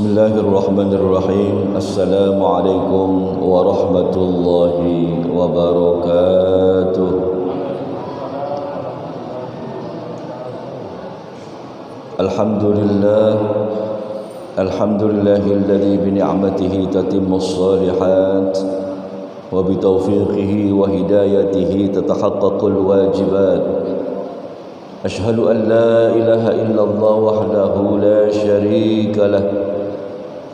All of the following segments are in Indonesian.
Bismillahirrahmanirrahim. Assalamualaikum warahmatullahi wabarakatuh. Alhamdulillah, alhamdulillahilladzi bi ni'matihi tatimmus shalihat wa bi taufiqihi wa hidayatihi tatahaqqaqul wajibat. Ashhadu an la ilaha illallah wahdahu la syarika lah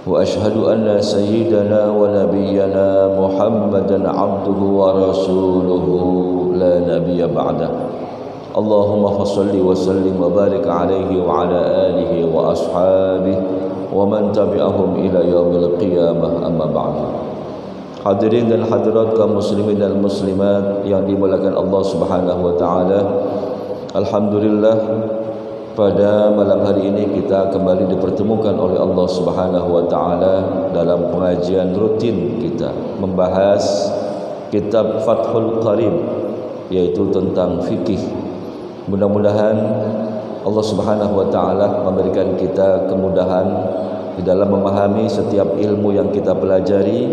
wa ashhadu anna sayyidana wa nabiyyana Muhammadan abduhu wa rasuluhu la nabiyya ba'dah. Allahumma fassalli wa sallim wa barik alaihi wa ala alihi wa ashabihi wa man tabi'ahum ila yaumil qiyamah, amma ba'du. Hadirin dan hadirat kaum muslimin dan muslimat yang dimuliakan Allah Subhanahu wa taala, alhamdulillah pada malam hari ini kita kembali dipertemukan oleh Allah Subhanahu wa taala dalam pengajian rutin kita membahas kitab Fathul Qarib, yaitu tentang fikih. Mudah-mudahan Allah Subhanahu wa taala memberikan kita kemudahan di dalam memahami setiap ilmu yang kita pelajari,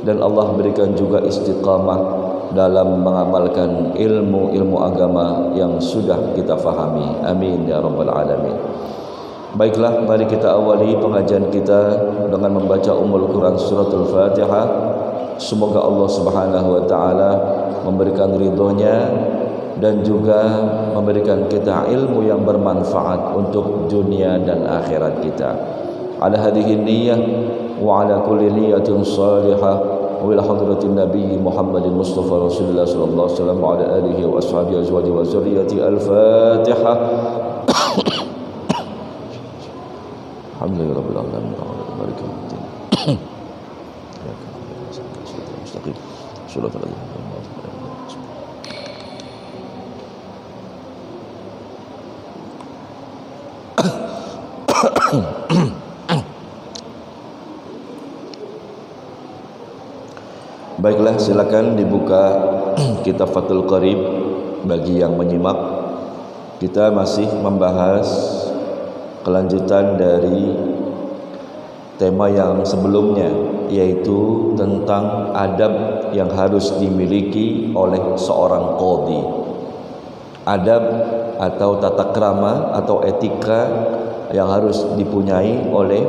dan Allah berikan juga istiqamah dalam mengamalkan ilmu-ilmu agama yang sudah kita fahami. Amin ya rabbal alamin. Baiklah, mari kita awali pengajian kita dengan membaca Ummul Quran suratul Fatihah. Semoga Allah Subhanahu wa taala memberikan ridhonya dan juga memberikan kita ilmu yang bermanfaat untuk dunia dan akhirat kita. Ala hadhihi niyyah wa ala kulli niyyatin salihah wa ila hadratin Nabi Muhammadin Mustafa Rasulullah sallallahu alaihi wasallam wa ala alihi wa ashabihi azwaji wa zurriyyati. Al-Fatihah. Alhamdulillahirabbil alamin. Barakallahu. Mustaqim. Shuratul Al-Fatihah. Baiklah, silakan dibuka kitab Fathul Qarib bagi yang menyimak. Kita masih membahas kelanjutan dari tema yang sebelumnya, yaitu tentang adab yang harus dimiliki oleh seorang qadhi. Adab atau tata krama atau etika yang harus dipunyai oleh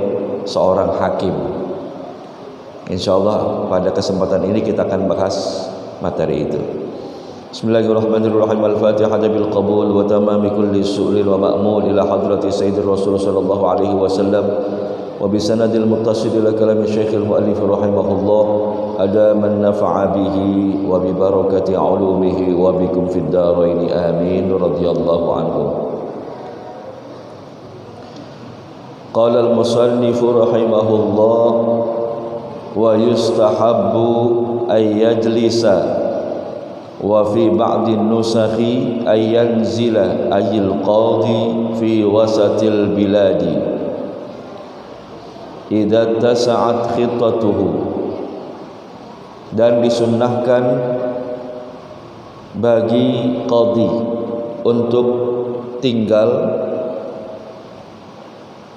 seorang hakim. InsyaAllah pada kesempatan ini kita akan bahas materi itu. Bismillahirrahmanirrahim. Al-Fatihah bil qabul wa tamami kulli su'lin wa ma'mul ila hadrati Sayyidir Rasul sallallahu alaihi wasallam wa bi sanadil muttasil ila kalam Syekhil Muallif rahimahullah adaman nafa'a bihi wa bi barakati ulumihi wa bikum fid dharain amin radhiyallahu anhu. Qala al-musannif rahimahullah wa yustahabbu ay yajlisa wa fi ba'di nusakhi ay yanzila ayil qadhi fi wasatil biladi idza tasa'at khittatuhu. Dan disunnahkan bagi qadhi untuk tinggal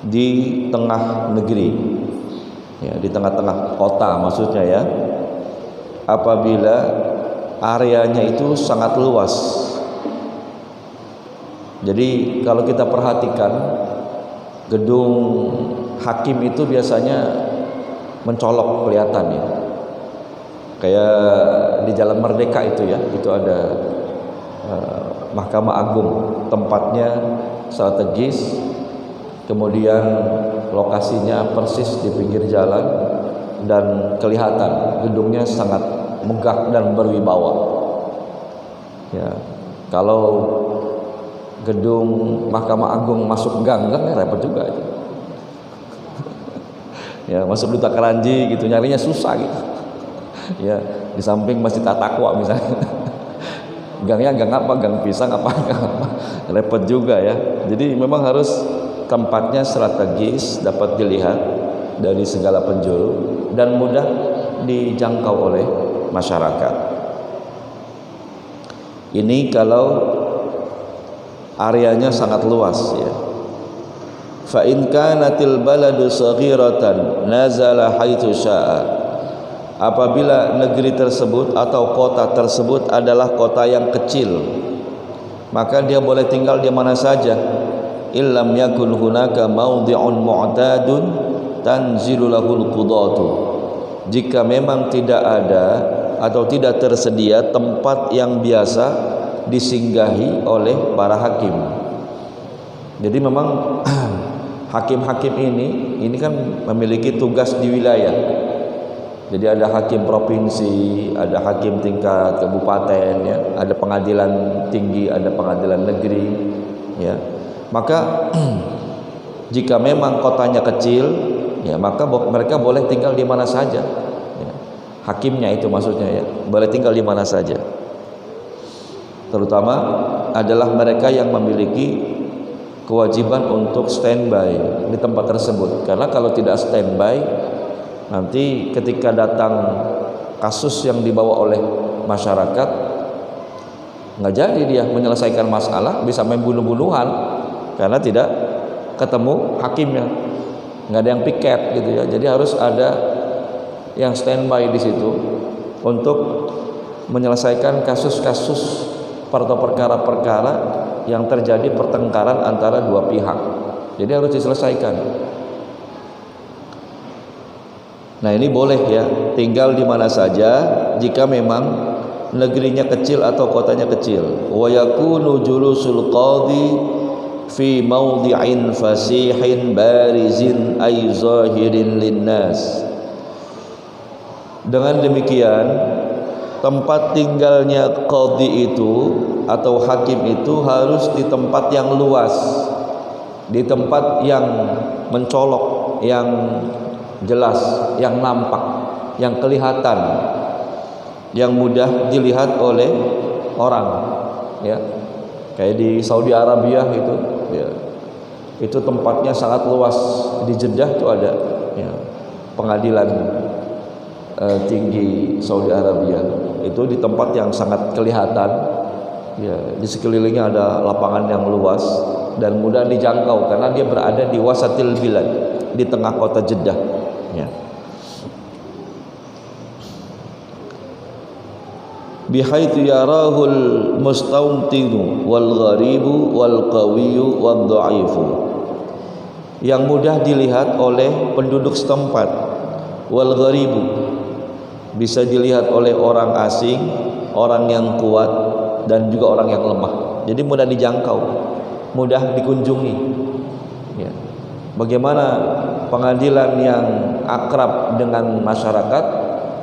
di tengah negeri, ya, di tengah-tengah kota maksudnya, ya, apabila areanya itu sangat luas. Jadi kalau kita perhatikan gedung hakim itu biasanya mencolok kelihatan, ya, kayak di Jalan Merdeka itu, ya, itu ada Mahkamah Agung, tempatnya strategis, kemudian lokasinya persis di pinggir jalan dan kelihatan gedungnya sangat megah dan berwibawa. Ya, kalau gedung Mahkamah Agung masuk gang-gang ya repot juga itu. Ya, masuk Duta Keranji gitu nyarinya susah gitu. Ya, di samping Masjid At-Taqwa misalnya. Gangnya gang apa? Gang pisang apa? Gang apa? Repot juga, ya. Jadi memang harus tempatnya strategis, dapat dilihat dari segala penjuru dan mudah dijangkau oleh masyarakat. Ini kalau areanya sangat luas, ya. fa in kanatil baladu saghiratan nazala haitsu syaa. Apabila negeri tersebut atau kota tersebut adalah kota yang kecil, maka dia boleh tinggal di mana saja. Illam yakun hunaka maudhi'un mu'tadun tanzilu lahul qudatu. Jika memang tidak ada atau tidak tersedia tempat yang biasa disinggahi oleh para hakim. Jadi memang hakim-hakim ini kan memiliki tugas di wilayah. Jadi ada hakim provinsi, ada hakim tingkat kabupaten, ya, ada pengadilan tinggi, ada pengadilan negeri, ya. Maka jika memang kotanya kecil, ya, maka mereka boleh tinggal di mana saja. Ya. Hakimnya itu maksudnya, ya, boleh tinggal di mana saja. Terutama adalah mereka yang memiliki kewajiban untuk standby di tempat tersebut. Karena kalau tidak standby, nanti ketika datang kasus yang dibawa oleh masyarakat, nggak jadi dia menyelesaikan masalah, bisa main bunuh-bunuhan karena tidak ketemu hakimnya, nggak ada yang piket gitu ya. Jadi harus ada yang standby di situ untuk menyelesaikan kasus-kasus atau perkara-perkara yang terjadi pertengkaran antara dua pihak. Jadi harus diselesaikan. Nah, ini boleh ya, tinggal di mana saja jika memang negerinya kecil atau kotanya kecil. Wa yakunu julusul qadhi fi mawdi'in fasihin barizin ay zahirin linnas. Dengan demikian, tempat tinggalnya qadhi itu atau hakim itu harus di tempat yang luas, di tempat yang mencolok, yang jelas, yang nampak, yang kelihatan, yang mudah dilihat oleh orang, ya. Kayak di Saudi Arabia itu, ya, itu tempatnya sangat luas. Di Jeddah itu ada, ya, pengadilan tinggi Saudi Arabia. Itu di tempat yang sangat kelihatan, ya, di sekelilingnya ada lapangan yang luas dan mudah dijangkau karena dia berada di wasatil bilad, di tengah kota Jeddah, ya. Bihaitsu yarahul mustawtinu wal gharibu wal qawiyyu wad dha'ifu, yang mudah dilihat oleh penduduk setempat, wal gharibu, bisa dilihat oleh orang asing, orang yang kuat dan juga orang yang lemah. Jadi mudah dijangkau, mudah dikunjungi, ya. Bagaimana pengadilan yang akrab dengan masyarakat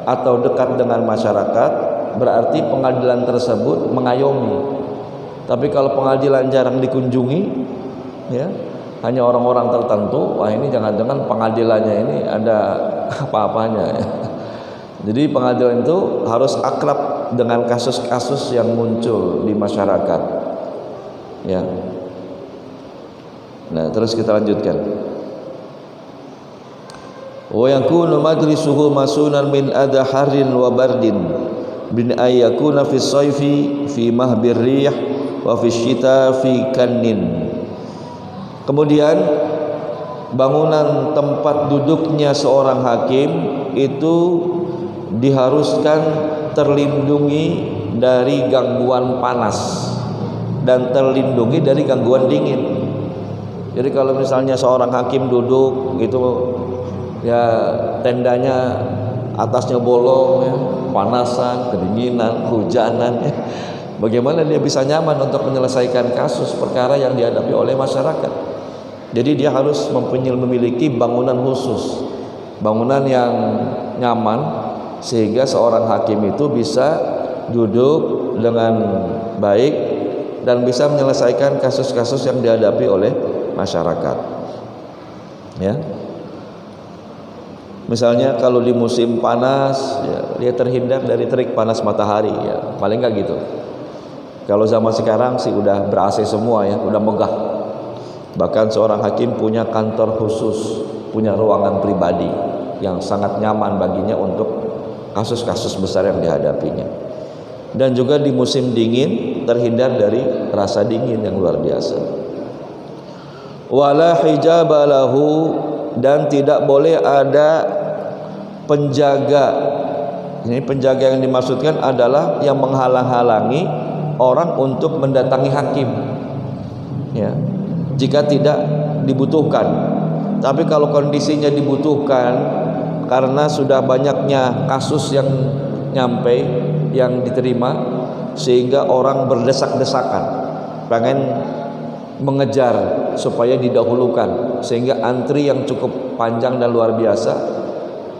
atau dekat dengan masyarakat, berarti pengadilan tersebut mengayomi. Tapi kalau pengadilan jarang dikunjungi, ya, hanya orang-orang tertentu, wah ini jangan-jangan pengadilannya ini ada apa-apanya, ya. Jadi pengadilan itu harus akrab dengan kasus-kasus yang muncul di masyarakat, ya. Nah, terus kita lanjutkan. Wa yakunu majlisuhu masunan min adharin wa bardin bin ayyakuna fi sayfi fi mahbir rih wa fi syita fi kannin. Kemudian bangunan tempat duduknya seorang hakim itu diharuskan terlindungi dari gangguan panas dan terlindungi dari gangguan dingin. Jadi kalau misalnya seorang hakim duduk gitu, ya, tendanya atasnya bolong, ya, panasan, kedinginan, hujanan, ya, bagaimana dia bisa nyaman untuk menyelesaikan kasus perkara yang dihadapi oleh masyarakat? Jadi dia harus memiliki bangunan khusus, bangunan yang nyaman, sehingga seorang hakim itu bisa duduk dengan baik dan bisa menyelesaikan kasus-kasus yang dihadapi oleh masyarakat, ya. Misalnya kalau di musim panas, ya, dia terhindar dari terik panas matahari, ya, paling nggak gitu. Kalau zaman sekarang sih udah ber-AC semua, ya, udah megah. Bahkan seorang hakim punya kantor khusus, punya ruangan pribadi yang sangat nyaman baginya untuk kasus-kasus besar yang dihadapinya. Dan juga di musim dingin terhindar dari rasa dingin yang luar biasa. wala hijaba lahu, dan tidak boleh ada penjaga. Ini penjaga yang dimaksudkan adalah yang menghalang-halangi orang untuk mendatangi hakim, ya, jika tidak dibutuhkan. Tapi kalau kondisinya dibutuhkan karena sudah banyaknya kasus yang nyampe, yang diterima, sehingga orang berdesak-desakan pengen mengejar supaya didahulukan, sehingga antri yang cukup panjang dan luar biasa,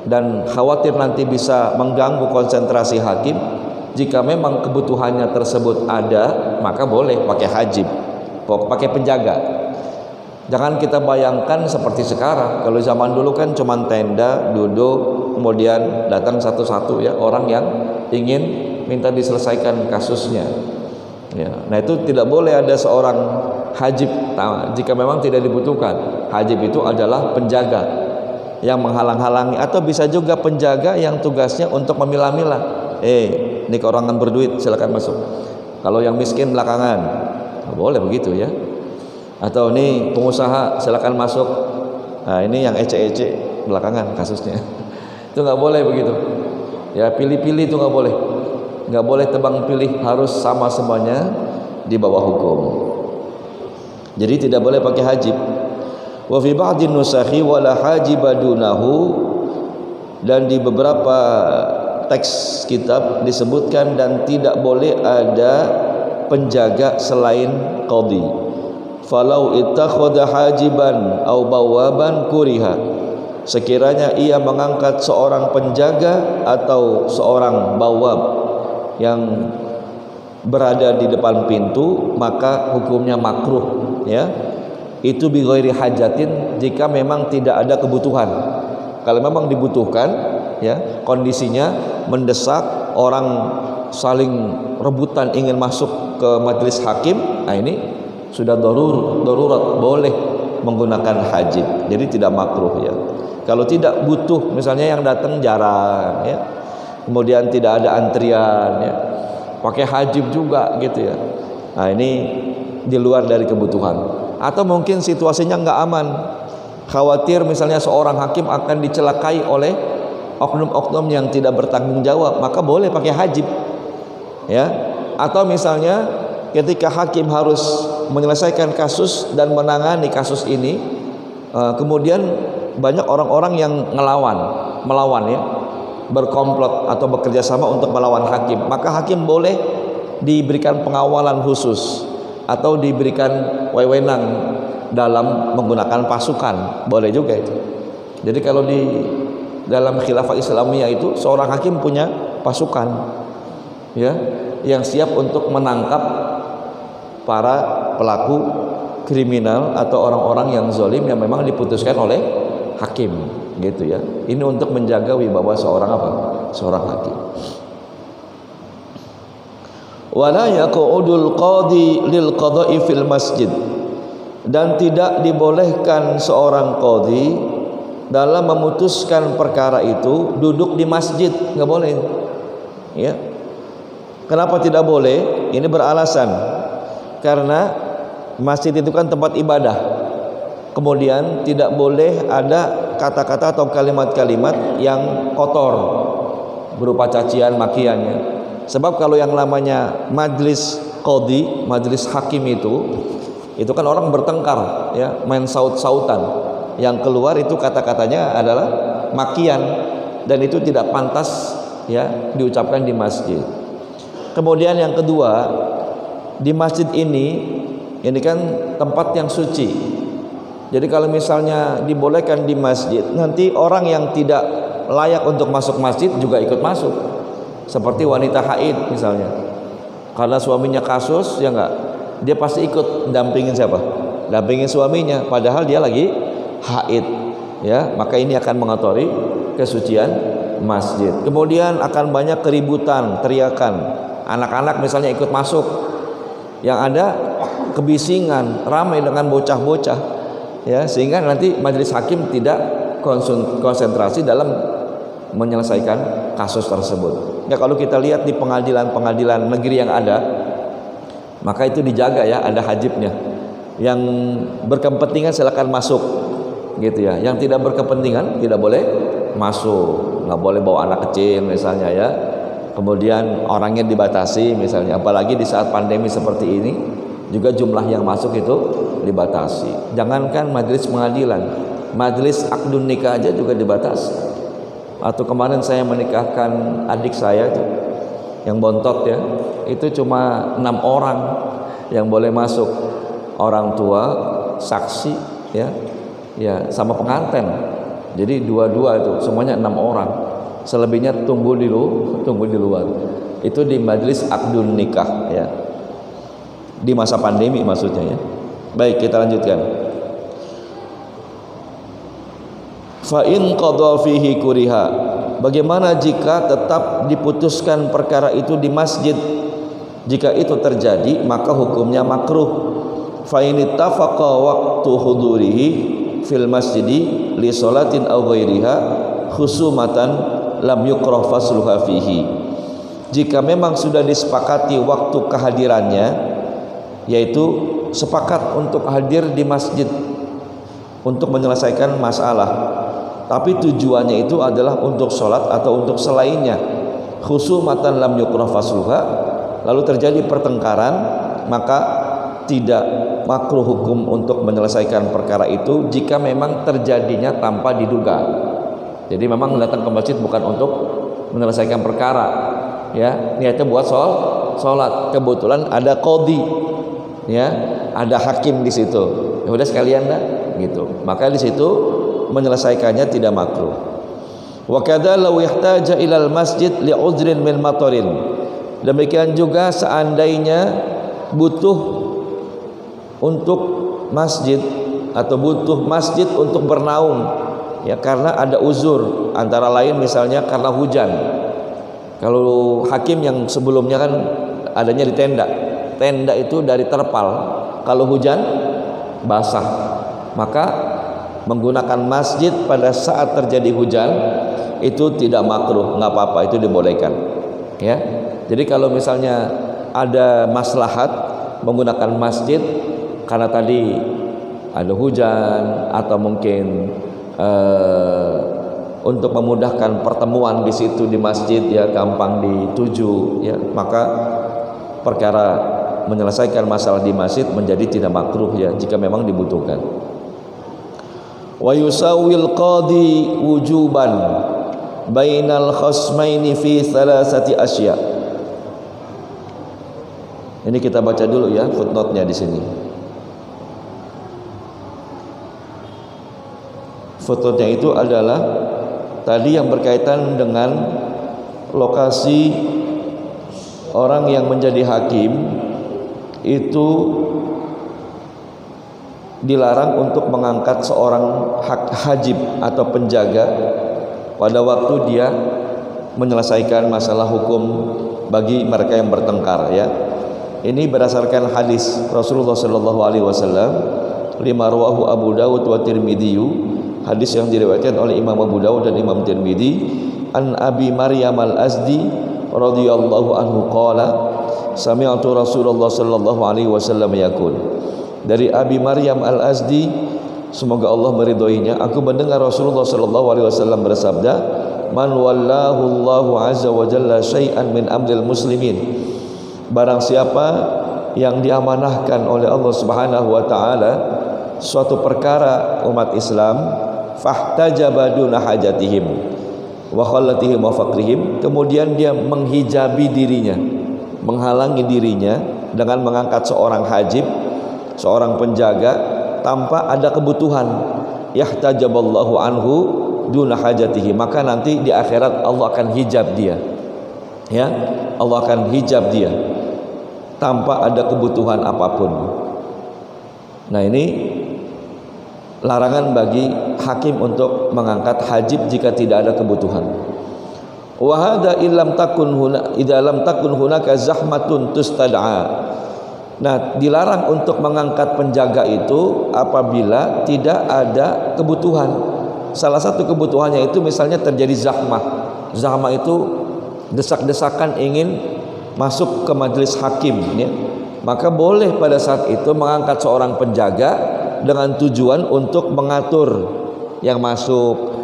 dan khawatir nanti bisa mengganggu konsentrasi hakim. Jika memang kebutuhannya tersebut ada, maka boleh pakai hajib, pakai penjaga. Jangan kita bayangkan seperti sekarang. Kalau zaman dulu kan cuma tenda, duduk, kemudian datang satu-satu ya orang yang ingin minta diselesaikan kasusnya. Ya, nah itu tidak boleh ada seorang hajib jika memang tidak dibutuhkan. Hajib itu adalah penjaga yang menghalang-halangi, atau bisa juga penjaga yang tugasnya untuk memilah-milah. Ini keorangan berduit, silakan masuk. Kalau yang miskin belakangan, boleh begitu ya. Atau ini pengusaha, silakan masuk. Nah ini yang ece-ece belakangan kasusnya. Itu nggak boleh begitu. Ya pilih-pilih itu nggak boleh. Nggak boleh tebang pilih, harus sama semuanya di bawah hukum. Jadi tidak boleh pakai hajib. Wa fi ba'dhin nusakhi wala hajiba dunahu, dan di beberapa teks kitab disebutkan dan tidak boleh ada penjaga selain qadhi. Falau ittakhadha hajiban au bawaban kuriha, sekiranya ia mengangkat seorang penjaga atau seorang bawab yang berada di depan pintu, maka hukumnya makruh, ya. Itu bi ghairi hajatin, jika memang tidak ada kebutuhan. Kalau memang dibutuhkan, ya, kondisinya mendesak, orang saling rebutan ingin masuk ke majelis hakim, nah ini sudah darurat, boleh menggunakan hajib. Jadi tidak makruh ya. Kalau tidak butuh, misalnya yang datang jarang ya, kemudian tidak ada antrian ya, pakai hajib juga gitu ya. Nah ini di luar dari kebutuhan. Atau mungkin situasinya nggak aman, khawatir misalnya seorang hakim akan dicelakai oleh oknum-oknum yang tidak bertanggung jawab, maka boleh pakai hajib ya. Atau misalnya ketika hakim harus menyelesaikan kasus dan menangani kasus ini, kemudian banyak orang-orang yang melawan ya, berkomplot atau bekerja sama untuk melawan hakim, maka hakim boleh diberikan pengawalan khusus atau diberikan wewenang dalam menggunakan pasukan, boleh juga itu. Jadi kalau di dalam khilafah Islamiyah itu seorang hakim punya pasukan ya, yang siap untuk menangkap para pelaku kriminal atau orang-orang yang zalim yang memang diputuskan oleh hakim gitu ya. Ini untuk menjaga wibawa seorang seorang hakim. Wala yaqudul qadi lil qada'i fil masjid, dan tidak dibolehkan seorang qadi dalam memutuskan perkara itu duduk di masjid, nggak boleh ya. Kenapa tidak boleh? Ini beralasan, karena masjid itu kan tempat ibadah. Kemudian tidak boleh ada kata-kata atau kalimat-kalimat yang kotor berupa cacian makiannya. Sebab kalau yang namanya majlis qadhi, majlis hakim itu kan orang bertengkar ya, main saut-sautan. Yang keluar itu kata-katanya adalah makian, dan itu tidak pantas ya diucapkan di masjid. Kemudian yang kedua, di masjid ini kan tempat yang suci. Jadi kalau misalnya dibolehkan di masjid, nanti orang yang tidak layak untuk masuk masjid juga ikut masuk. Seperti wanita haid misalnya, karena suaminya kasus ya enggak, dia pasti ikut dampingin siapa? Dampingin suaminya, padahal dia lagi haid ya. Maka ini akan mengotori kesucian masjid. Kemudian akan banyak keributan, teriakan, anak-anak misalnya ikut masuk, yang ada kebisingan, ramai dengan bocah-bocah ya, sehingga nanti majelis hakim tidak konsentrasi dalam menyelesaikan kasus tersebut. Ya kalau kita lihat di pengadilan-pengadilan negeri yang ada, maka itu dijaga ya, ada hajibnya. Yang berkepentingan silakan masuk, gitu ya. Yang tidak berkepentingan tidak boleh masuk. Nggak boleh bawa anak kecil misalnya ya. Kemudian orangnya dibatasi misalnya. Apalagi di saat pandemi seperti ini, juga jumlah yang masuk itu dibatasi. Jangankan majelis pengadilan, majelis akdun nikah aja juga dibatasi. Atau kemarin saya menikahkan adik saya itu, yang bontot ya, itu cuma 6 orang yang boleh masuk, orang tua, saksi ya, ya sama pengantin. Jadi dua-dua itu semuanya 6 orang. Selebihnya tunggu di luar. Itu di majelis akdun nikah ya. Di masa pandemi maksudnya ya. Baik, kita lanjutkan. Fa in qadha fihi kuriha. Bagaimana jika tetap diputuskan perkara itu di masjid? Jika itu terjadi maka hukumnya makruh. Fa in ittafaqa waqtu hudurihi fil masjidi li sholatin aw ghairiha khusumatan lam yukrah fasluha fihi. Jika memang sudah disepakati waktu kehadirannya, yaitu sepakat untuk hadir di masjid untuk menyelesaikan masalah, tapi tujuannya itu adalah untuk sholat atau untuk selainnya, khusumatan lam yukrah fasluha, lalu terjadi pertengkaran, maka tidak makruh hukum untuk menyelesaikan perkara itu jika memang terjadinya tanpa diduga. Jadi memang datang ke masjid bukan untuk menyelesaikan perkara ya, niatnya buat sholat. Kebetulan ada qadhi ya, ada hakim di situ, ya udah sekalian dah gitu, maka di situ menyelesaikannya tidak makruh. Wa kadza law ihtaja ilal masjid li uzrin min matarin. Demikian juga seandainya butuh untuk masjid atau butuh masjid untuk bernaung ya, karena ada uzur, antara lain misalnya karena hujan. Kalau hakim yang sebelumnya kan adanya di tenda. Tenda itu dari terpal. Kalau hujan basah, maka menggunakan masjid pada saat terjadi hujan itu tidak makruh, nggak apa-apa, itu dibolehkan ya. Jadi kalau misalnya ada maslahat menggunakan masjid karena tadi ada hujan atau mungkin untuk memudahkan pertemuan di situ di masjid ya, gampang dituju ya, maka perkara menyelesaikan masalah di masjid menjadi tidak makruh ya, jika memang dibutuhkan. Wa yusawil qadhi wujuban bainal khasmaini fi thalathati asya. Ini kita baca dulu ya footnote-nya di sini. Footnote-nya itu adalah tadi yang berkaitan dengan lokasi orang yang menjadi hakim itu dilarang untuk mengangkat seorang hajib atau penjaga pada waktu dia menyelesaikan masalah hukum bagi mereka yang bertengkar ya. Ini berdasarkan hadis Rasulullah sallallahu alaihi wasallam lima rawahu Abu Dawud wa Tirmidzi, hadis yang diriwayatkan oleh Imam Abu Dawud dan Imam Tirmidzi, an Abi Maryam al-Azdi radhiyallahu anhu qala sami'tu Rasulullah sallallahu alaihi wasallam yaqul. Dari Abi Maryam al-Azdi, semoga Allah meridhoinya, aku mendengar Rasulullah sallallahu alaihi wasallam bersabda, man wallahu Allahu azza wa jalla syai'an min amril muslimin. Barang siapa yang diamanahkan oleh Allah Subhanahu wa taala suatu perkara umat Islam, fahtajaba duna hajatihim wa khallatihim wa faqrihim, kemudian dia menghijabi dirinya, menghalangi dirinya dengan mengangkat seorang hajib, seorang penjaga tanpa ada kebutuhan, yahtajaballahu anhu duna hajatihi, maka nanti di akhirat Allah akan hijab dia ya, Allah akan hijab dia tanpa ada kebutuhan apapun. Nah, ini larangan bagi hakim untuk mengangkat hajib jika tidak ada kebutuhan. Wa hadza illam takun huna idza lam takun hunaka zahmatun tustad'a. Nah, dilarang untuk mengangkat penjaga itu apabila tidak ada kebutuhan. Salah satu kebutuhannya itu misalnya terjadi zahmah. Zahmah itu desak-desakan ingin masuk ke majelis hakim ya. maka boleh pada saat itu mengangkat seorang penjaga dengan tujuan untuk mengatur yang masuk,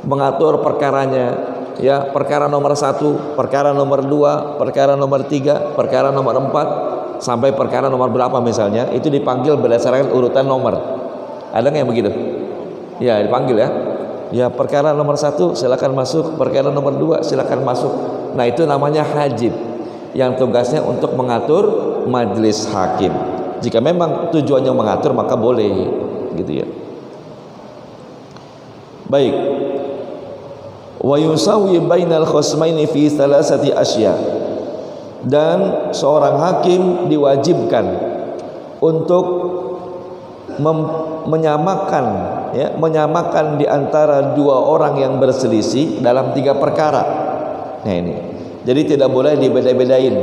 mengatur perkaranya, ya, perkara nomor 1, perkara nomor 2, perkara nomor 3, perkara nomor 4 sampai perkara nomor berapa misalnya, itu dipanggil berdasarkan urutan nomor. Ada nggak yang begitu? Ya, dipanggil ya. Ya, perkara nomor 1 silakan masuk, perkara nomor 2 silakan masuk. Nah, itu namanya hajib, yang tugasnya untuk mengatur majelis hakim. Jika memang tujuannya mengatur maka boleh, gitu ya. Baik. Wa yusawi bainal khasmaini fi thalathati asya. Dan seorang hakim diwajibkan untuk menyamakan, ya, menyamakan di antara dua orang yang berselisih dalam 3 perkara. Nah ini, jadi tidak boleh dibeda-bedain.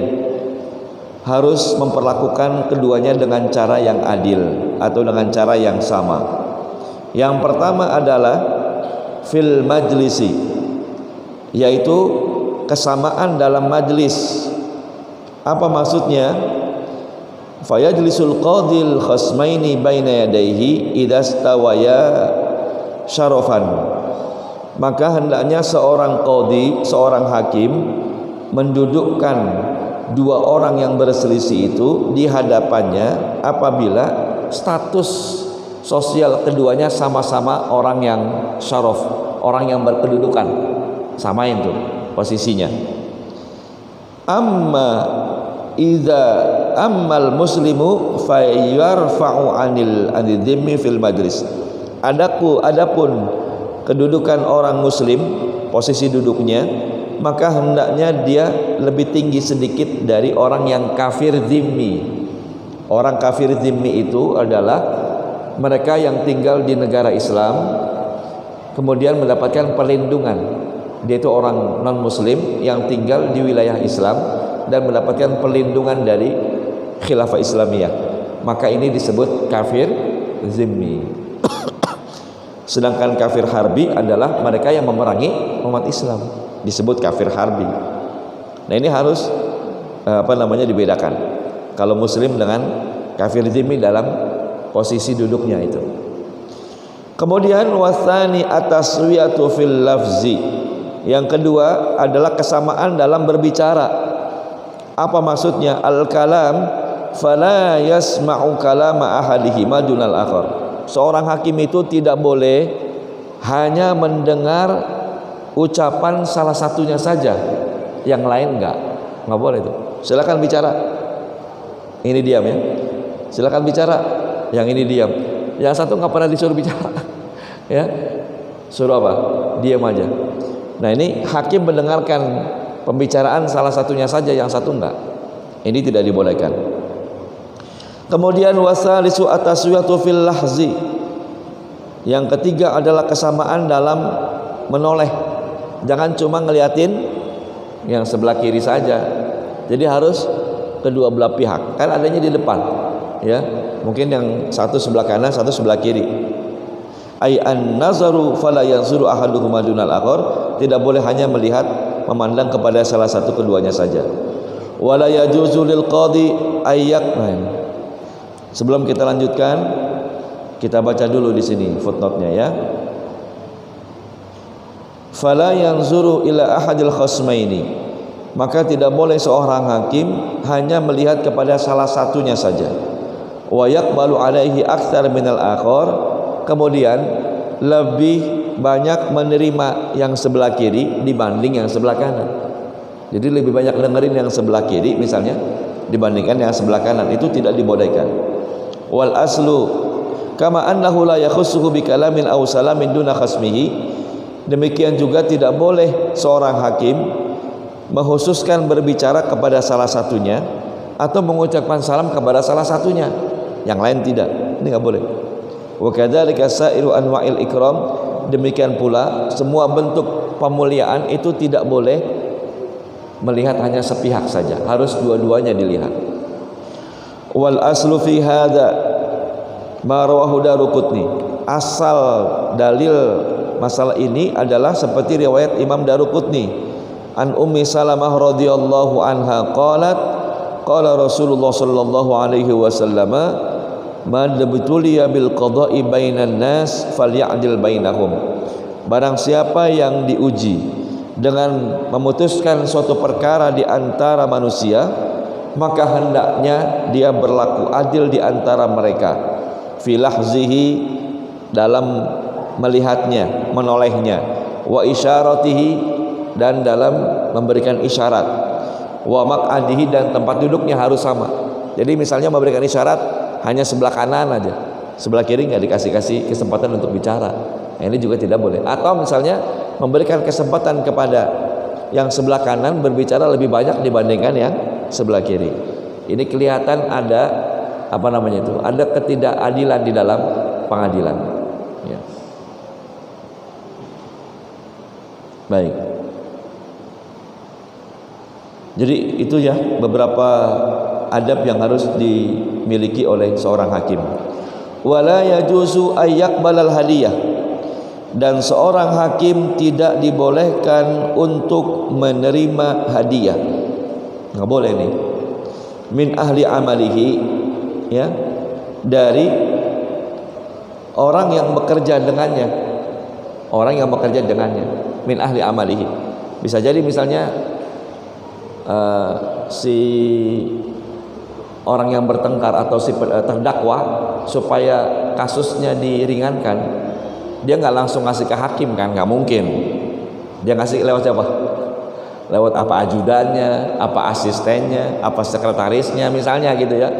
Harus memperlakukan keduanya dengan cara yang adil atau dengan cara yang sama. Yang pertama adalah fil majlisi, yaitu kesamaan dalam majlis. Apa maksudnya? Fayajlisul qadil khasmaini baina yadayhi idza stawaya syarafan. Maka hendaknya seorang qadhi, seorang hakim mendudukkan dua orang yang berselisih itu di hadapannya apabila status sosial keduanya sama-sama orang yang syaraf, orang yang berkedudukan, samain tuh posisinya. Amma idza ammal muslimu fayarfa'u anil dhimmi fil majlis. Adapun kedudukan orang muslim, posisi duduknya, maka hendaknya dia lebih tinggi sedikit dari orang yang kafir dhimmi. Orang kafir dhimmi itu adalah mereka yang tinggal di negara Islam kemudian mendapatkan perlindungan. Dia itu orang non muslim yang tinggal di wilayah Islam dan mendapatkan perlindungan dari khilafah Islamiyah. Maka ini disebut kafir zimmi. Sedangkan kafir harbi adalah mereka yang memerangi umat Islam, disebut kafir harbi. Nah ini harus dibedakan. Kalau muslim dengan kafir zimmi dalam posisi duduknya itu. Kemudian wasani ataswiyatu fil lafzi. Yang kedua adalah kesamaan dalam berbicara. Apa maksudnya? Al-kalam fala yasma'u kalama ahadihima dunal akhar. Seorang hakim itu tidak boleh hanya mendengar ucapan salah satunya saja, yang lain enggak boleh itu. Silakan bicara, ini diam ya. Silakan bicara, yang ini diam. Yang satu nggak pernah disuruh bicara, ya. Suruh apa? Diam aja. Nah ini hakim mendengarkan pembicaraan salah satunya saja, yang satu enggak. Ini tidak dibolehkan. Kemudian wasalisu ataswiyatu fil lahzi. Yang ketiga adalah kesamaan dalam menoleh. Jangan cuma ngeliatin yang sebelah kiri saja. Jadi harus kedua belah pihak. Kan adanya di depan, ya. Mungkin yang satu sebelah kanan, satu sebelah kiri. Ai an-nazaru fala yanzuru ahaduhuma dunal akhar. Tidak boleh hanya melihat, memandang kepada salah satu keduanya saja. Wala yajuzu lil qadhi ayyak. Sebelum kita lanjutkan, kita baca dulu di sini footnote-nya ya. Fala yanzuru ila ahadil khasmaini. Maka tidak boleh seorang hakim hanya melihat kepada salah satunya saja. Wa yaqbalu alaihi aktsar minal akhar. Kemudian lebih banyak menerima yang sebelah kiri dibanding yang sebelah kanan. Jadi lebih banyak dengerin yang sebelah kiri misalnya dibandingkan yang sebelah kanan. Itu tidak dibolehkan. Wal aslu kama annahu la yakhussuhu bi kalamin aw salamin duna khasmihi. Demikian juga tidak boleh seorang hakim menghususkan berbicara kepada salah satunya atau mengucapkan salam kepada salah satunya, yang lain tidak. Ini enggak boleh. Wa kadzalika sa'iru anwa'il ikram. Demikian pula semua bentuk pemuliaan itu tidak boleh melihat hanya sepihak saja, harus dua-duanya dilihat. Wal aslu fi hadza ma rawahu Daruqutni. Asal dalil masalah ini adalah seperti riwayat Imam Daruqutni an Ummi Salamah radhiyallahu anha qalat qala Rasulullah sallallahu alaihi wasallam, man labtuliya bil qada'i bainan nas falya'dil bainahum. Barang siapa yang diuji dengan memutuskan suatu perkara di antara manusia, maka hendaknya dia berlaku adil di antara mereka. Fi lahzihi, dalam melihatnya, menolehnya, wa isyaratihi, dan dalam memberikan isyarat, wa maq'adihi, dan tempat duduknya harus sama. Jadi misalnya memberikan isyarat hanya sebelah kanan aja, sebelah kiri nggak dikasih kesempatan untuk bicara. Nah, ini juga tidak boleh. Atau misalnya memberikan kesempatan kepada yang sebelah kanan berbicara lebih banyak dibandingkan yang sebelah kiri. Ini kelihatan ada ada ketidakadilan di dalam pengadilan. Ya. Baik. Jadi itu ya beberapa adab yang harus dimiliki oleh seorang hakim. Wala yajuzu ayyaqbalal hadiyah, dan seorang hakim tidak dibolehkan untuk menerima hadiah. Nggak boleh nih. Min ahli amalihi, ya, dari orang yang bekerja dengannya. Orang yang bekerja dengannya. Min ahli amalihi. Bisa jadi misalnya si orang yang bertengkar atau si terdakwa, supaya kasusnya diringankan, dia nggak langsung ngasih ke hakim kan, nggak mungkin. Dia ngasih lewat siapa? Lewat apa ajudannya, apa asistennya, apa sekretarisnya misalnya gitu ya.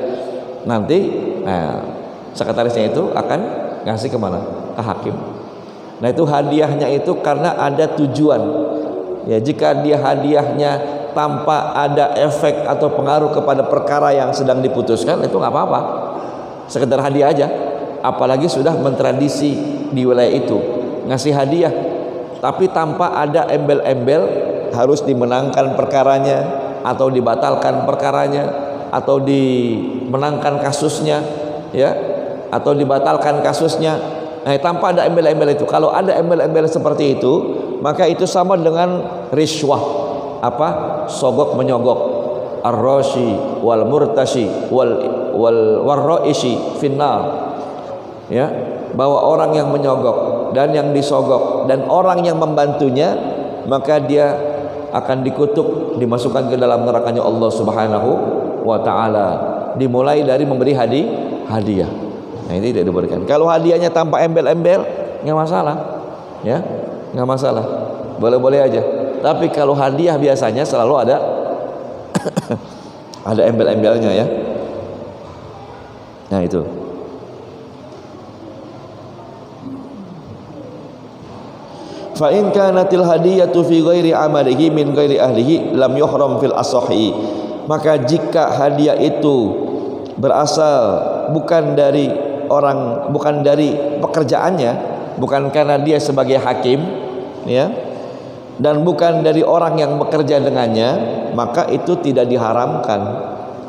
Nanti sekretarisnya itu akan ngasih kemana? Ke hakim. Nah itu hadiahnya itu karena ada tujuan. Ya, jika dia hadiahnya tanpa ada efek atau pengaruh kepada perkara yang sedang diputuskan, itu nggak apa-apa, sekedar hadiah aja. Apalagi sudah mentradisi di wilayah itu ngasih hadiah, tapi tanpa ada embel-embel harus dimenangkan perkaranya atau dibatalkan perkaranya atau dimenangkan kasusnya, ya, atau dibatalkan kasusnya. Nah, tanpa ada embel-embel itu. Kalau ada embel-embel seperti itu, maka itu sama dengan riswah, sogok menyogok, ar-rashi wal murtashi wal warraisi finnar, ya, bahwa orang yang menyogok dan yang disogok dan orang yang membantunya, maka dia akan dikutuk, dimasukkan ke dalam nerakanya Allah Subhanahu wa taala, dimulai dari memberi hadiah. Nah, ini tidak diberikan. Kalau hadiahnya tanpa embel-embel, nggak masalah, ya, nggak masalah, boleh-boleh aja. Tapi kalau hadiah biasanya selalu ada ada embel-embelnya, ya. Nah itu. Fa in kanatil hadiyatu fi ghairi amalihi min ghairi ahlihi lam yuhram fil asahi. Maka jika hadiah itu berasal bukan dari pekerjaannya, bukan karena dia sebagai hakim, ya, dan bukan dari orang yang bekerja dengannya, maka itu tidak diharamkan.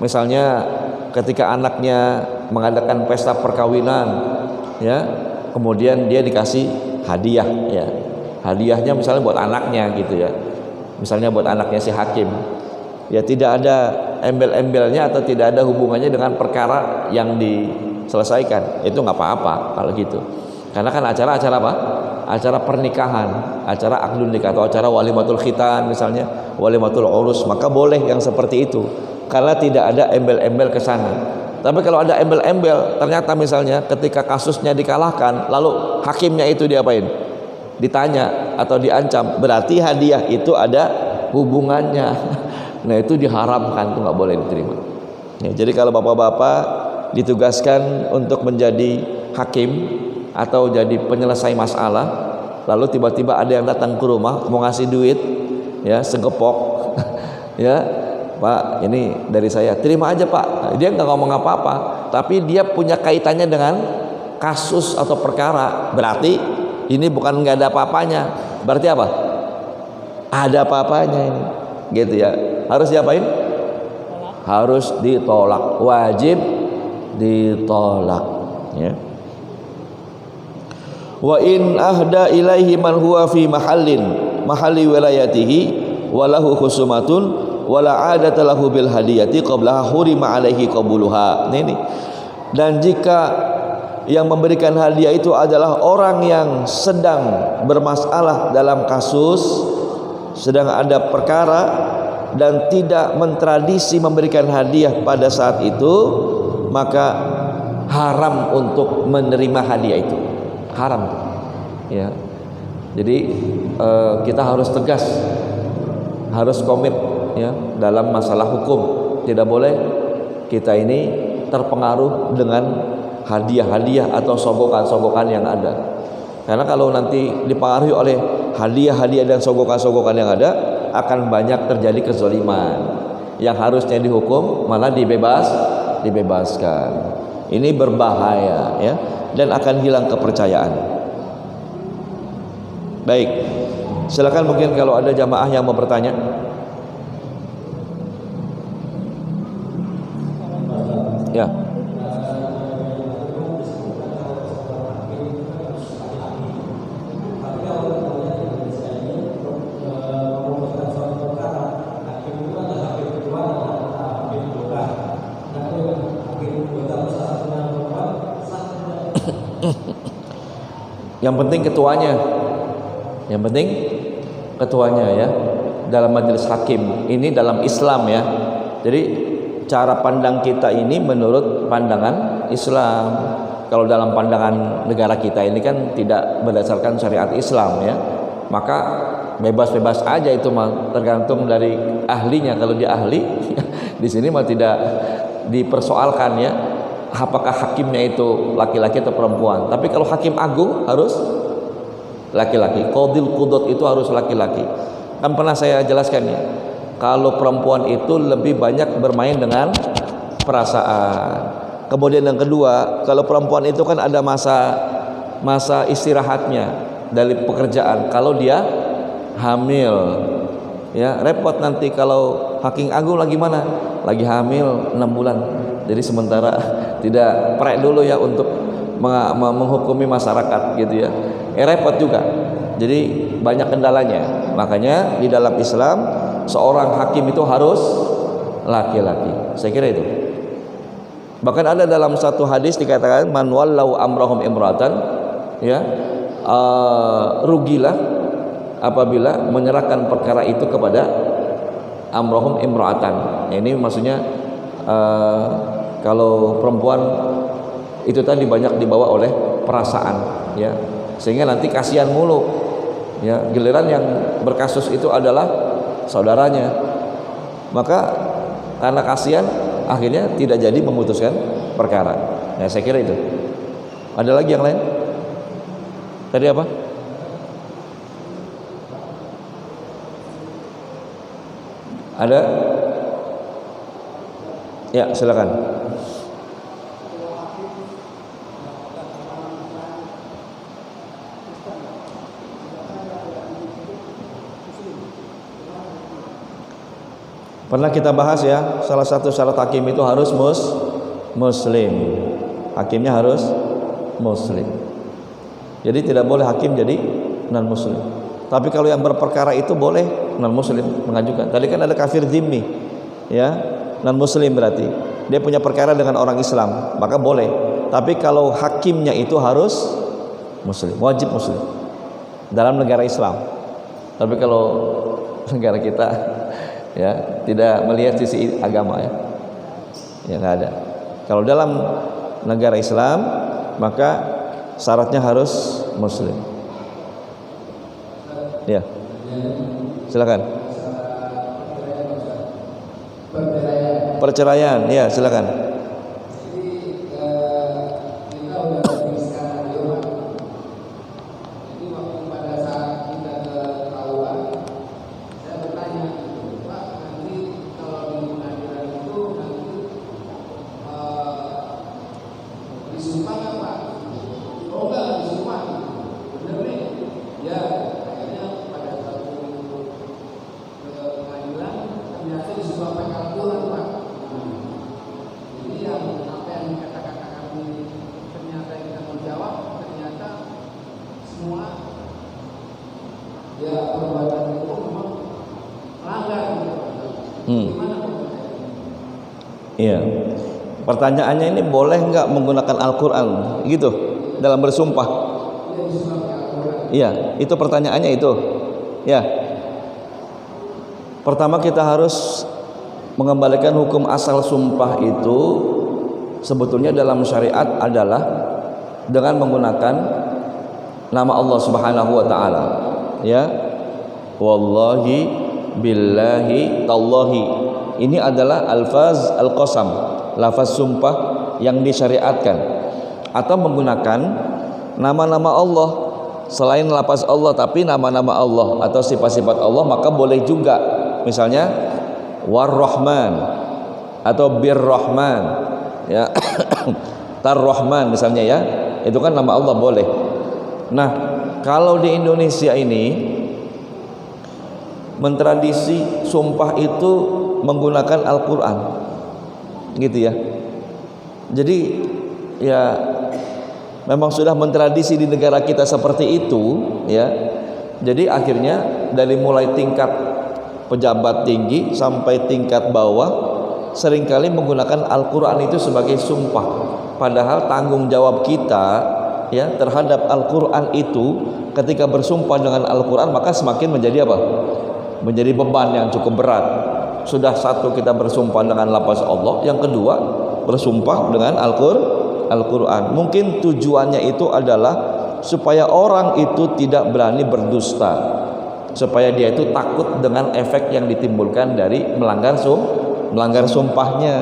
Misalnya ketika anaknya mengadakan pesta perkawinan, ya, kemudian dia dikasih hadiah, ya, hadiahnya misalnya buat anaknya gitu, ya, misalnya buat anaknya si hakim, ya, tidak ada embel-embelnya atau tidak ada hubungannya dengan perkara yang diselesaikan, itu nggak apa-apa kalau gitu. Karena kan acara apa? Acara pernikahan, acara akdun nikah atau acara walimatul khitan misalnya, walimatul urus, maka boleh yang seperti itu karena tidak ada embel-embel ke sana. Tapi kalau ada embel-embel, ternyata misalnya ketika kasusnya dikalahkan, lalu hakimnya itu diapain? Ditanya atau diancam, berarti hadiah itu ada hubungannya. Nah, itu diharamkan, itu nggak boleh diterima. Ya, jadi kalau bapak-bapak ditugaskan untuk menjadi hakim atau jadi penyelesai masalah, lalu tiba-tiba ada yang datang ke rumah mau ngasih duit, ya, segepok, ya, Pak, ini dari saya, terima aja Pak. Dia nggak ngomong apa-apa, tapi dia punya kaitannya dengan kasus atau perkara, berarti ini bukan nggak ada apa-apanya, berarti apa? Ada apa-apanya ini, gitu ya. Harus diapain? Harus ditolak, wajib ditolak, ya. Wa in ahda ilaihi man huwa fi mahalli wilayatihi wa lahu khusumatun wala 'adata lahu bil hadiyati qabla hurima alaihi qabuluha. Ini. Dan jika yang memberikan hadiah itu adalah orang yang sedang bermasalah dalam kasus, sedang ada perkara dan tidak mentradisi memberikan hadiah pada saat itu, maka haram untuk menerima hadiah itu. Haram. Ya. Jadi kita harus tegas, harus komit ya dalam masalah hukum. Tidak boleh kita ini terpengaruh dengan hadiah-hadiah atau sogokan-sogokan yang ada. Karena kalau nanti dipengaruhi oleh hadiah-hadiah dan sogokan-sogokan yang ada, akan banyak terjadi kezaliman. Yang harusnya dihukum malah dibebaskan. Ini berbahaya ya, dan akan hilang kepercayaan. Baik, silakan mungkin kalau ada jamaah yang mau bertanya. Ya. Yang penting ketuanya. Yang penting ketuanya ya dalam majelis hakim. Ini dalam Islam ya. Jadi cara pandang kita ini menurut pandangan Islam. Kalau dalam pandangan negara kita ini kan tidak berdasarkan syariat Islam ya. Maka bebas-bebas aja itu mah, tergantung dari ahlinya. Kalau dia ahli di sini mah tidak dipersoalkan ya. Apakah hakimnya itu laki-laki atau perempuan? Tapi kalau hakim agung harus laki-laki. Qadil qudot itu harus laki-laki. Kan pernah saya jelaskan ya. Kalau perempuan itu lebih banyak bermain dengan perasaan. Kemudian yang kedua, kalau perempuan itu kan ada masa istirahatnya dari pekerjaan. Kalau dia hamil, ya repot nanti kalau hakim agung lagi mana? Lagi hamil 6 bulan. Jadi sementara tidak prek dulu ya untuk menghukumi masyarakat gitu ya. Repot juga. Jadi banyak kendalanya. Makanya di dalam Islam seorang hakim itu harus laki-laki. Saya kira itu. Bahkan ada dalam satu hadis dikatakan man wallau amrahum imratan ya, rugilah apabila menyerahkan perkara itu kepada amrahum imratan. Ini maksudnya kalau perempuan itu tadi banyak dibawa oleh perasaan ya, sehingga nanti kasihan mulu ya, giliran yang berkasus itu adalah saudaranya, maka karena kasihan akhirnya tidak jadi memutuskan perkara. Nah, saya kira itu. Ada lagi yang lain? Tadi apa? Ada? Ya, silakan. Pernah kita bahas ya, salah satu syarat hakim itu harus muslim. Hakimnya harus muslim. Jadi tidak boleh hakim jadi non muslim. Tapi kalau yang berperkara itu boleh non muslim mengajukan. Tadi kan ada kafir dzimmi, ya, non muslim berarti dia punya perkara dengan orang Islam, maka boleh. Tapi kalau hakimnya itu harus muslim, wajib muslim dalam negara Islam. Tapi kalau negara kita ya tidak melihat sisi agama ya, nggak ada. Kalau dalam negara Islam maka syaratnya harus muslim. Ya, silakan. Perceraian, ya silakan. Iya. Pertanyaannya ini boleh nggak menggunakan Al-Quran gitu dalam bersumpah? Iya, itu pertanyaannya itu. Ya. Pertama kita harus mengembalikan hukum asal sumpah itu sebetulnya dalam syariat adalah dengan menggunakan nama Allah Subhanahu wa taala. Ya. Wallahi billahi tallahi. Ini adalah alfaz al-qasam, lafaz sumpah yang disyariatkan. Atau menggunakan nama-nama Allah selain lafaz Allah tapi nama-nama Allah atau sifat-sifat Allah, maka boleh juga. Misalnya War-Rahman atau Bir-Rahman, ya. Tar-Rahman misalnya, ya. Itu kan nama Allah, boleh. Nah, kalau di Indonesia ini mentradisi sumpah itu menggunakan Al-Quran, gitu ya. Jadi ya memang sudah mentradisi di negara kita seperti itu, ya. Jadi akhirnya dari mulai tingkat pejabat tinggi sampai tingkat bawah seringkali menggunakan Al-Quran itu sebagai sumpah. Padahal tanggung jawab kita, ya, terhadap Al-Quran itu ketika bersumpah dengan Al-Quran maka semakin menjadi apa? Menjadi beban yang cukup berat. Sudah satu, kita bersumpah dengan lafaz Allah, yang kedua bersumpah dengan Al-Quran. Mungkin tujuannya itu adalah supaya orang itu tidak berani berdusta, supaya dia itu takut dengan efek yang ditimbulkan dari melanggar sumpahnya.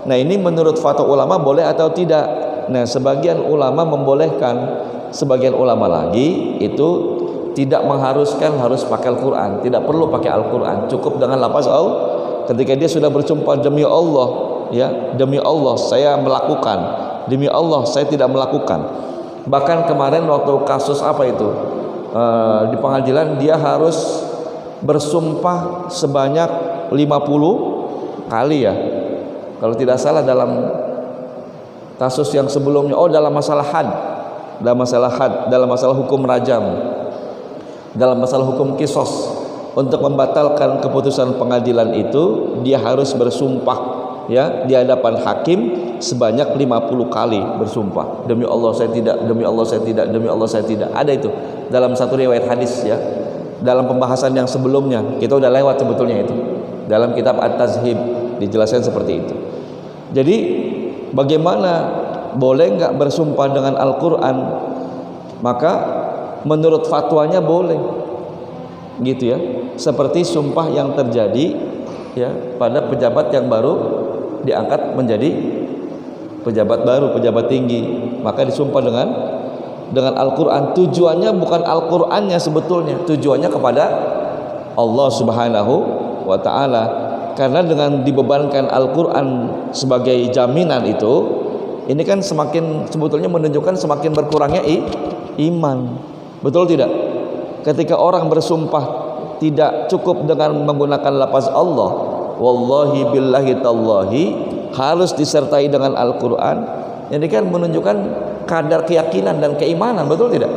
Nah, ini menurut fatwa ulama boleh atau tidak? Nah, sebagian ulama membolehkan, sebagian ulama lagi itu tidak mengharuskan harus pakai Al-Quran, tidak perlu pakai Al-Quran, cukup dengan lafaz Allah. Ketika dia sudah bersumpah demi Allah, ya, demi Allah saya melakukan, demi Allah saya tidak melakukan. Bahkan kemarin waktu kasus apa itu di pengadilan, dia harus bersumpah sebanyak 50 kali, ya, kalau tidak salah, dalam kasus yang sebelumnya. Dalam masalah had, dalam masalah hukum rajam, dalam masalah hukum kisos. Untuk membatalkan keputusan pengadilan itu dia harus bersumpah, ya, di hadapan hakim sebanyak 50 kali bersumpah. Demi Allah saya tidak, demi Allah saya tidak, demi Allah saya tidak. Ada itu dalam satu riwayat hadis, ya. Dalam pembahasan yang sebelumnya kita udah lewat sebetulnya itu. Dalam kitab At-Tazhib dijelaskan seperti itu. Jadi bagaimana, boleh nggak bersumpah dengan Al-Quran? Maka menurut fatwanya boleh, gitu ya. Seperti sumpah yang terjadi, ya, pada pejabat yang baru diangkat menjadi pejabat baru, pejabat tinggi, maka disumpah dengan Al-Quran. Tujuannya bukan Al-Qurannya sebetulnya, tujuannya kepada Allah Subhanahu wa ta'ala. Karena dengan dibebankan Al-Quran sebagai jaminan itu, ini kan semakin, sebetulnya menunjukkan semakin berkurangnya iman. Betul tidak? Ketika orang bersumpah tidak cukup dengan menggunakan lafaz Allah, wallahi billahi tallahi, harus disertai dengan Al-Quran. Ini kan menunjukkan kadar keyakinan dan keimanan, betul tidak?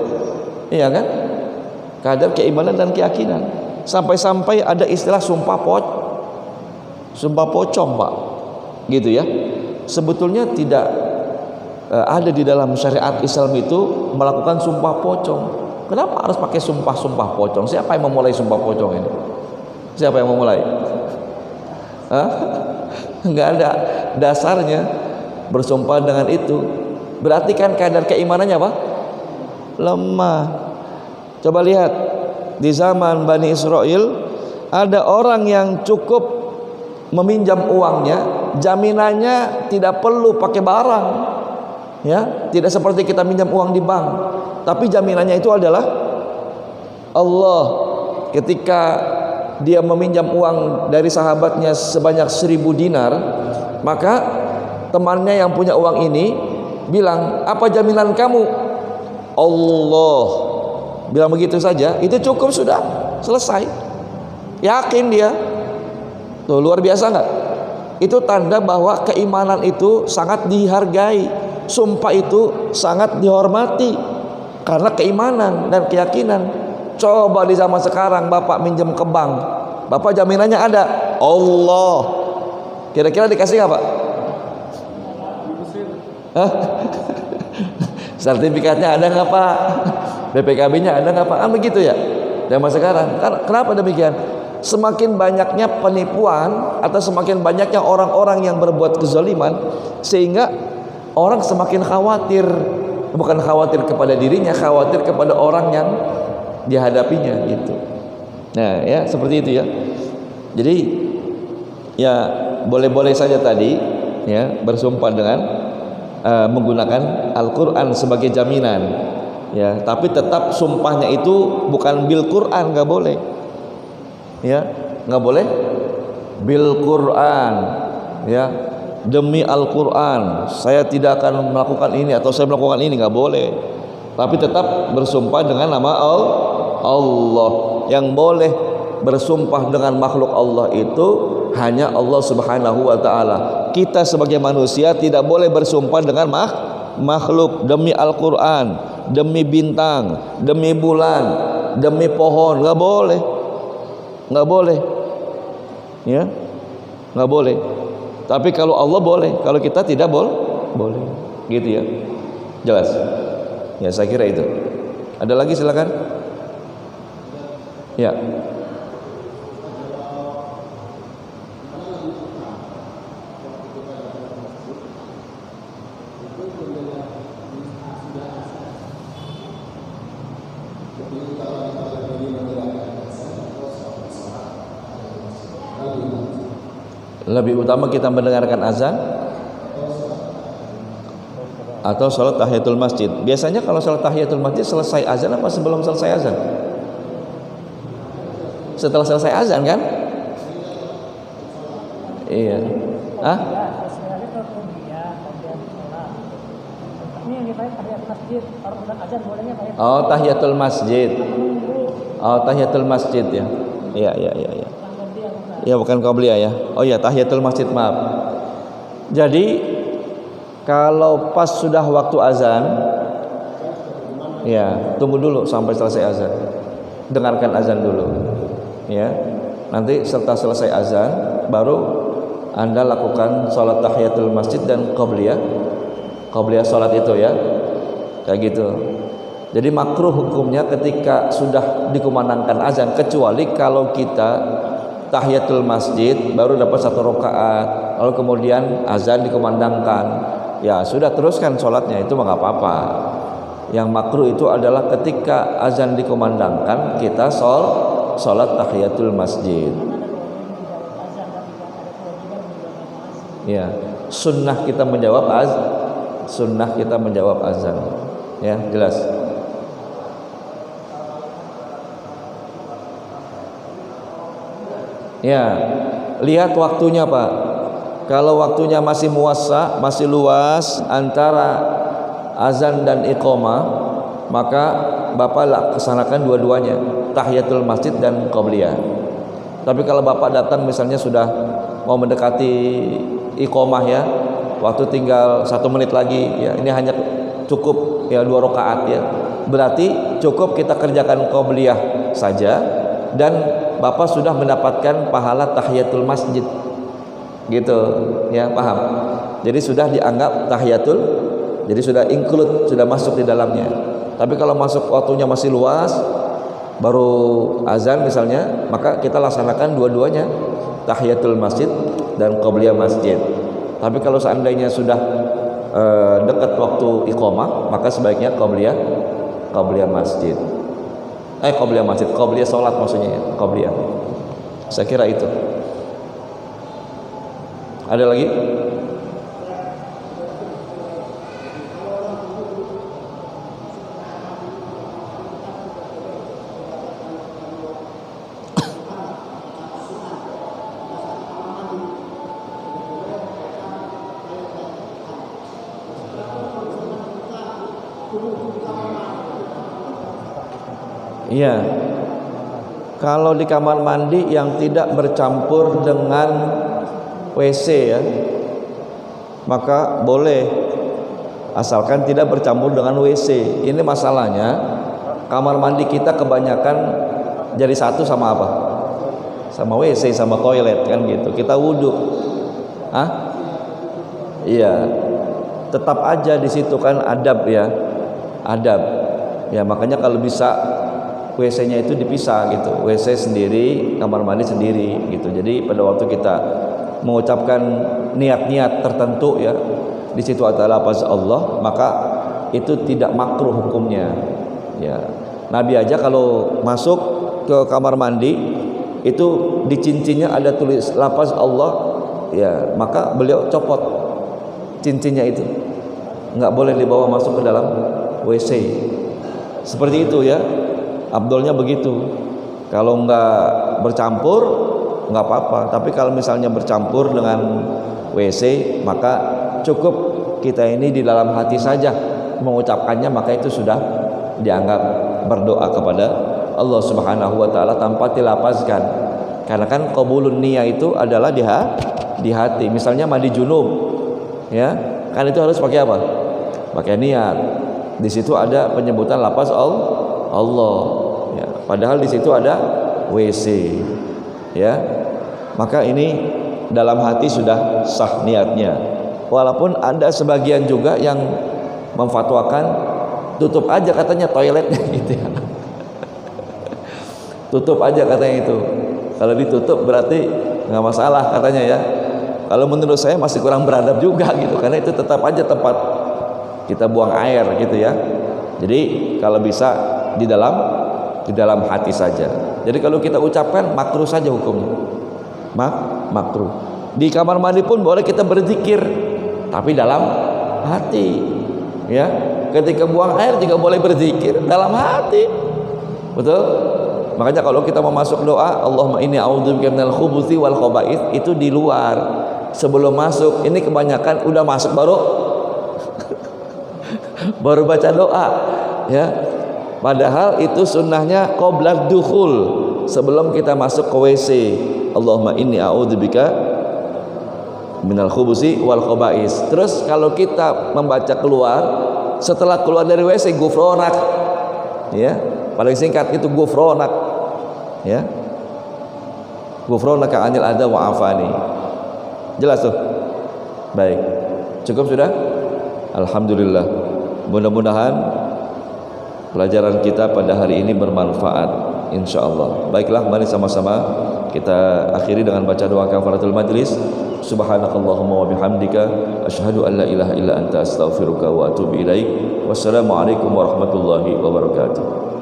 Iya kan? Kadar keimanan dan keyakinan. Sampai-sampai ada istilah sumpah pocong, Pak, gitu ya. Sebetulnya tidak ada di dalam syariat Islam itu melakukan sumpah pocong. Kenapa harus pakai sumpah pocong? Siapa yang memulai sumpah pocong ini? Siapa yang memulai? Enggak ada dasarnya bersumpah dengan itu. Berarti kan kadar keimanannya apa? Lemah. Coba lihat di zaman Bani Israel, ada orang yang cukup meminjam uangnya, jaminannya tidak perlu pakai barang, ya, tidak seperti kita minjam uang di bank, tapi jaminannya itu adalah Allah. Ketika dia meminjam uang dari sahabatnya sebanyak 1000 dinar, maka temannya yang punya uang ini bilang, apa jaminan kamu? Allah. Bilang begitu saja, itu cukup, sudah selesai. Yakin dia. Tuh, luar biasa nggak? Itu tanda bahwa keimanan itu sangat dihargai, sumpah itu sangat dihormati karena keimanan dan keyakinan. Coba di zaman sekarang Bapak minjem ke bank, Bapak jaminannya ada Allah, kira-kira dikasih nggak Pak? Hah? Sertifikatnya ada nggak Pak? BPKB-nya ada nggak Pak? Kan begitu ya zaman sekarang. Kenapa demikian? Semakin banyaknya penipuan atau semakin banyaknya orang-orang yang berbuat kezaliman, sehingga orang semakin khawatir. Bukan khawatir kepada dirinya, khawatir kepada orang yang dihadapinya gitu. Nah ya seperti itu ya. Jadi ya boleh-boleh saja tadi ya bersumpah dengan menggunakan Al-Quran sebagai jaminan ya, tapi tetap sumpahnya itu bukan bil Quran, nggak boleh ya, nggak boleh bil Quran ya, demi Al-Quran saya tidak akan melakukan ini atau saya melakukan ini, nggak boleh, tapi tetap bersumpah dengan nama Allah. Yang boleh bersumpah dengan makhluk Allah itu hanya Allah Subhanahu wa ta'ala. Kita sebagai manusia tidak boleh bersumpah dengan makhluk. Demi Al-Quran, demi bintang, demi bulan, demi pohon, nggak boleh, nggak boleh ya, nggak boleh. Tapi kalau Allah boleh, kalau kita tidak boleh gitu ya. Jelas ya, saya kira itu. Ada lagi silakan ya. Lebih utama kita mendengarkan azan atau sholat tahiyatul masjid. Biasanya kalau sholat tahiyatul masjid selesai azan apa sebelum selesai azan? Setelah selesai azan kan? Iya. Ah? Oh tahiyatul masjid. Oh tahiyatul masjid ya. Iya iya iya. Ya. Ya bukan qabliyah ya. Oh ya tahiyatul masjid, maaf. Jadi kalau pas sudah waktu azan, ya tunggu dulu sampai selesai azan. Dengarkan azan dulu. Ya. Nanti setelah selesai azan baru Anda lakukan sholat tahiyatul masjid dan qabliyah. Qabliyah sholat itu ya. Kayak gitu. Jadi makruh hukumnya ketika sudah dikumandangkan azan, kecuali kalau kita tahiyatul masjid baru dapat 1 rakaat, lalu kemudian azan dikumandangkan, ya sudah teruskan sholatnya, itu nggak apa-apa. Yang makruh itu adalah ketika azan dikumandangkan kita sholat tahiyatul masjid. Ya, sunnah kita menjawab azan. Ya, jelas. Ya, lihat waktunya Pak. Kalau waktunya masih muwassa, masih luas antara azan dan iqamah, maka Bapak laksanakan dua-duanya, tahiyatul masjid dan qabliyah. Tapi kalau Bapak datang misalnya sudah mau mendekati iqamah ya, waktu tinggal 1 menit lagi ya, ini hanya cukup ya 2 rakaat ya, berarti cukup kita kerjakan qabliyah saja dan Bapak sudah mendapatkan pahala tahiyatul masjid gitu ya, paham? Jadi sudah dianggap tahiyatul, jadi sudah include, sudah masuk di dalamnya. Tapi kalau masuk waktunya masih luas, baru azan misalnya, maka kita laksanakan dua-duanya, tahiyatul masjid dan qabliyah masjid. Tapi kalau seandainya sudah dekat waktu iqamah, maka sebaiknya qabliyah masjid. Qabliyah masjid, qabliyah sholat maksudnya ya, qabliyah. Saya kira itu. Ada lagi? Iya. Kalau di kamar mandi yang tidak bercampur dengan WC ya, maka boleh, asalkan tidak bercampur dengan WC. Ini masalahnya kamar mandi kita kebanyakan jadi satu sama apa? Sama WC, sama toilet kan gitu. Kita wudhu, iya. tetap aja di situ kan adab ya, adab ya. Makanya kalau bisa WC-nya itu dipisah gitu, WC sendiri, kamar mandi sendiri gitu. Jadi pada waktu kita mengucapkan niat-niat tertentu ya, di situ ada lafaz Allah, maka itu tidak makruh hukumnya ya. Nabi aja kalau masuk ke kamar mandi itu di cincinnya ada tulis lafaz Allah ya, maka beliau copot cincinnya itu, nggak boleh dibawa masuk ke dalam WC seperti itu ya. Abdulnya begitu. Kalau nggak bercampur nggak apa-apa, tapi kalau misalnya bercampur dengan WC maka cukup kita ini di dalam hati saja mengucapkannya, maka itu sudah dianggap berdoa kepada Allah Subhanahu wa taala tanpa dilapazkan. Karena kan qabulun niyah itu adalah di hati. Misalnya mandi junub ya, kan itu harus pakai apa? Pakai niat. Di situ ada penyebutan lafaz Allah ya, padahal di situ ada WC ya. Maka ini dalam hati sudah sah niatnya. Walaupun ada sebagian juga yang memfatwakan tutup aja katanya toiletnya gitu ya. Tutup aja katanya itu. Kalau ditutup berarti nggak masalah katanya ya. Kalau menurut saya masih kurang beradab juga gitu, karena itu tetap aja tempat kita buang air gitu ya. Jadi kalau bisa di dalam hati saja. Jadi kalau kita ucapkan makruh saja hukumnya. Makruh. Di kamar mandi pun boleh kita berzikir, tapi dalam hati ya. Ketika buang air juga boleh berzikir dalam hati. Betul? Makanya kalau kita mau masuk doa Allahumma inni a'udzubika minal khubuthi wal khaba'ith, itu di luar. Sebelum masuk, ini kebanyakan udah masuk baru baca doa ya. Padahal itu sunnahnya qoblad dukhul, sebelum kita masuk ke WC. Allahumma inni a'udzubika minal khubuthi wal khaba'ith. Terus kalau kita membaca keluar, setelah keluar dari WC, gufronak ya, paling singkat itu gufronak ya, gufronaka anil adza wa afani. Jelas tuh? Baik, cukup sudah? Alhamdulillah. Mudah-mudahan pelajaran kita pada hari ini bermanfaat, insyaallah. Baiklah, mari sama-sama kita akhiri dengan baca doa kafaratul majlis. Subhanakallahumma wa bihamdika asyhadu an la ilaha illa anta astaghfiruka wa atubu ilaik. Wassalamualaikum warahmatullahi wabarakatuh.